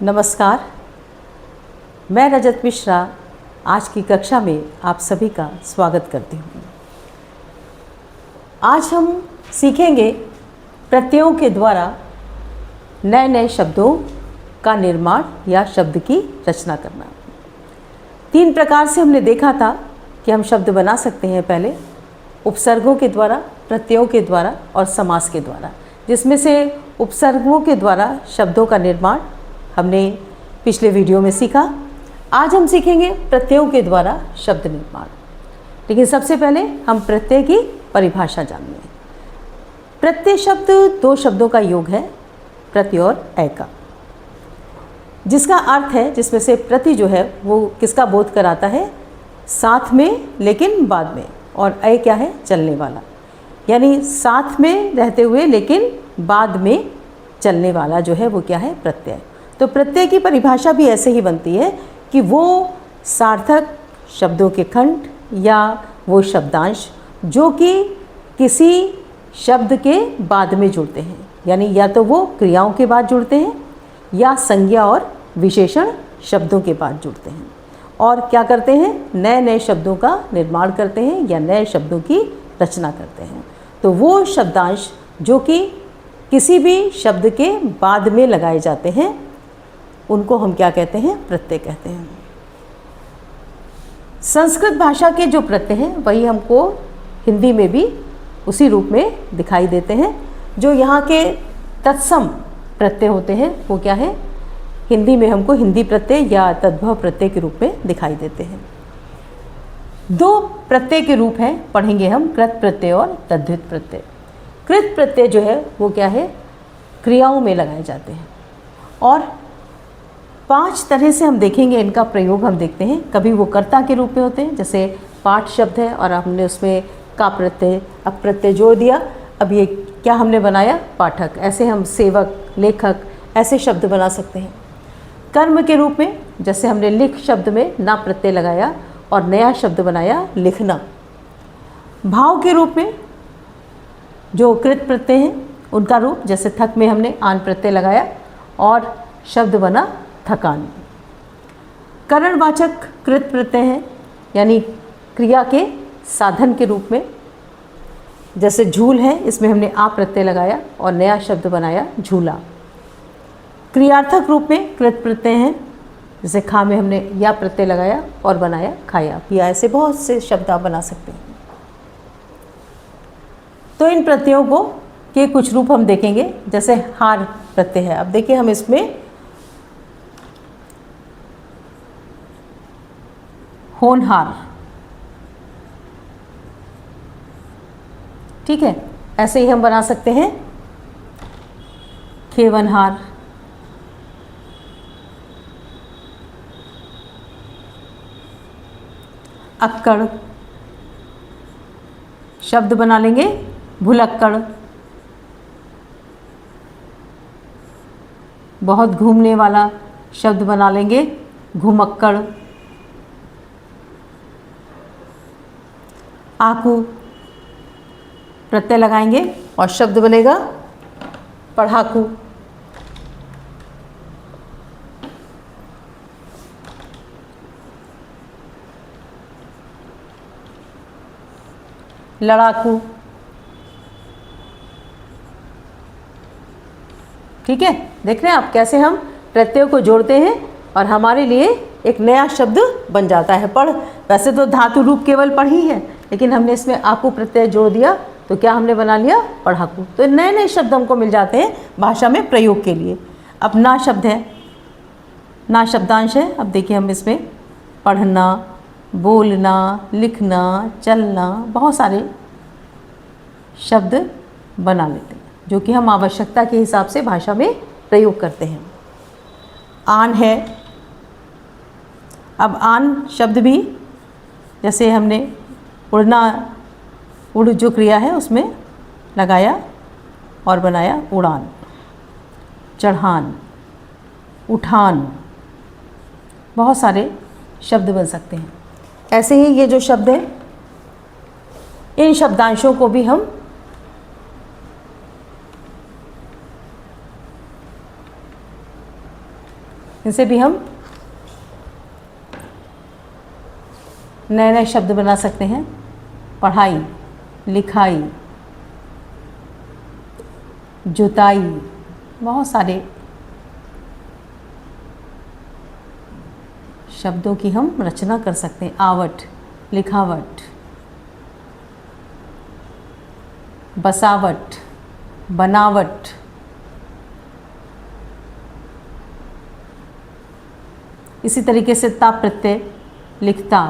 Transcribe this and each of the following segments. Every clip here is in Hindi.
नमस्कार, मैं रजत मिश्रा आज की कक्षा में आप सभी का स्वागत करती हूँ। आज हम सीखेंगे प्रत्ययों के द्वारा नए नए शब्दों का निर्माण या शब्द की रचना करना। 3 प्रकार से हमने देखा था कि हम शब्द बना सकते हैं। पहले उपसर्गों के द्वारा, प्रत्ययों के द्वारा और समास के द्वारा, जिसमें से उपसर्गों के द्वारा शब्दों का निर्माण हमने पिछले वीडियो में सीखा। आज हम सीखेंगे प्रत्ययों के द्वारा शब्द निर्माण। लेकिन सबसे पहले हम प्रत्यय की परिभाषा जान लें। प्रत्यय शब्द 2 शब्दों का योग है, प्रति और अय का, जिसका अर्थ है, जिसमें से प्रति जो है वो किसका बोध कराता है, साथ में लेकिन बाद में, और अय क्या है, चलने वाला, यानी साथ में रहते हुए लेकिन बाद में चलने वाला जो है वो क्या है, प्रत्यय। तो प्रत्यय की परिभाषा भी ऐसे ही बनती है कि वो सार्थक शब्दों के खंड या वो शब्दांश जो कि किसी शब्द के बाद में जुड़ते हैं, यानी या तो वो क्रियाओं के बाद जुड़ते हैं या संज्ञा और विशेषण शब्दों के बाद जुड़ते हैं, और क्या करते हैं, नए नए शब्दों का निर्माण करते हैं या नए शब्दों की रचना करते हैं। तो वो शब्दांश जो कि किसी भी शब्द के बाद में लगाए जाते हैं उनको हम क्या कहते हैं, प्रत्यय कहते हैं। संस्कृत भाषा के जो प्रत्यय हैं वही हमको हिंदी में भी उसी रूप में दिखाई देते हैं। जो यहाँ के तत्सम प्रत्यय होते हैं वो क्या है, हिंदी में हमको हिंदी प्रत्यय या तद्भव प्रत्यय के रूप में दिखाई देते हैं। 2 प्रत्यय के रूप हैं, पढ़ेंगे हम, कृत प्रत्यय और तद्धित प्रत्यय। कृत प्रत्यय जो है वो क्या है, क्रियाओं में लगाए जाते हैं, और 5 तरह से हम देखेंगे इनका प्रयोग। हम देखते हैं, कभी वो कर्ता के रूप में होते हैं, जैसे पाठ शब्द है और हमने उसमें का प्रत्यय अप्रत्यय जोड़ दिया, अब ये क्या हमने बनाया, पाठक। ऐसे हम सेवक, लेखक ऐसे शब्द बना सकते हैं। कर्म के रूप में, जैसे हमने लिख शब्द में ना प्रत्यय लगाया और नया शब्द बनाया लिखना। भाव के रूप में जो कृत प्रत्यय हैं उनका रूप, जैसे थक में हमने आन प्रत्यय लगाया और शब्द बना थकान। करणवाचक कृत प्रत्यय हैं, यानी क्रिया के साधन के रूप में, जैसे झूल है, इसमें हमने आ प्रत्यय लगाया और नया शब्द बनाया झूला। क्रियार्थक रूप में कृत प्रत्यय हैं, जैसे खा में हमने या प्रत्यय लगाया और बनाया खाया पिया। ऐसे बहुत से शब्द आप बना सकते हैं। तो इन प्रत्ययों को के कुछ रूप हम देखेंगे, जैसे हार प्रत्यय है। अब देखिए हम इसमें होनहार, ठीक है, ऐसे ही हम बना सकते हैं खेवनहार, अक्कड़, शब्द बना लेंगे भुलक्कड़, बहुत घूमने वाला शब्द बना लेंगे घुमक्कड़। आकू प्रत्यय लगाएंगे और शब्द बनेगा पढ़ाकू। लड़ाकू, ठीक है। देख रहे हैं आप कैसे हम प्रत्ययों को जोड़ते हैं और हमारे लिए एक नया शब्द बन जाता है। पढ़, वैसे तो धातु रूप केवल पढ़ ही है, लेकिन हमने इसमें आकू प्रत्यय जोड़ दिया तो क्या हमने बना लिया, पढ़ाकू। तो नए नए शब्द हमको मिल जाते हैं भाषा में प्रयोग के लिए। अब ना शब्द है, ना शब्दांश है। अब देखिए हम इसमें पढ़ना, बोलना, लिखना, चलना, बहुत सारे शब्द बना लेते हैं जो कि हम आवश्यकता के हिसाब से भाषा में प्रयोग करते हैं। आन है। अब आन शब्द भी, जैसे हमने उड़ना, उड़ जो क्रिया है उसमें लगाया और बनाया उड़ान। चढ़ान, उठान, बहुत सारे शब्द बन सकते हैं। ऐसे ही ये जो शब्द हैं, इन शब्दांशों को भी हम इनसे भी हम नए नए शब्द बना सकते हैं। पढ़ाई, लिखाई, जुताई, बहुत सारे शब्दों की हम रचना कर सकते हैं। आवट, लिखावट, बसावट, बनावट, इसी तरीके से ता प्रत्यय, लिखता,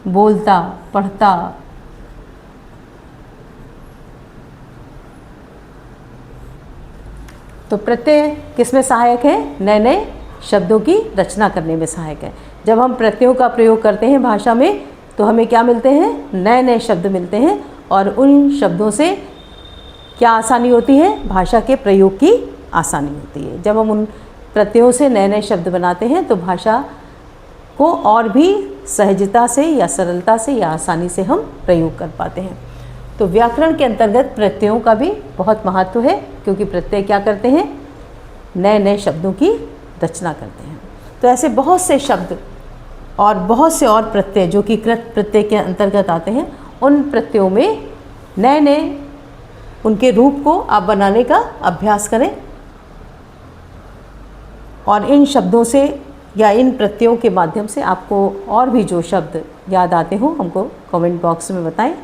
बोलता, पढ़ता, तो प्रत्यय किसमें सहायक है? नए नए शब्दों की रचना करने में सहायक है। जब हम प्रत्ययों का प्रयोग करते हैं भाषा में तो हमें क्या मिलते हैं? नए नए शब्द मिलते हैं और उन शब्दों से क्या आसानी होती है? भाषा के प्रयोग की आसानी होती है। जब हम उन प्रत्ययों से नए नए शब्द बनाते हैं तो भाषा को और भी सहजता से या सरलता से या आसानी से हम प्रयोग कर पाते हैं। तो व्याकरण के अंतर्गत प्रत्ययों का भी बहुत महत्व है, क्योंकि प्रत्यय क्या करते हैं? नए नए शब्दों की रचना करते हैं। तो ऐसे बहुत से शब्द और बहुत से और प्रत्यय जो कि कृत प्रत्यय के अंतर्गत आते हैं, उन प्रत्ययों में नए नए उनके रूप को आप बनाने का अभ्यास करें और इन शब्दों से या इन प्रत्ययों के माध्यम से आपको और भी जो शब्द याद आते हों हमको कमेंट बॉक्स में बताएं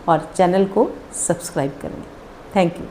और चैनल को सब्सक्राइब करें। Thank you.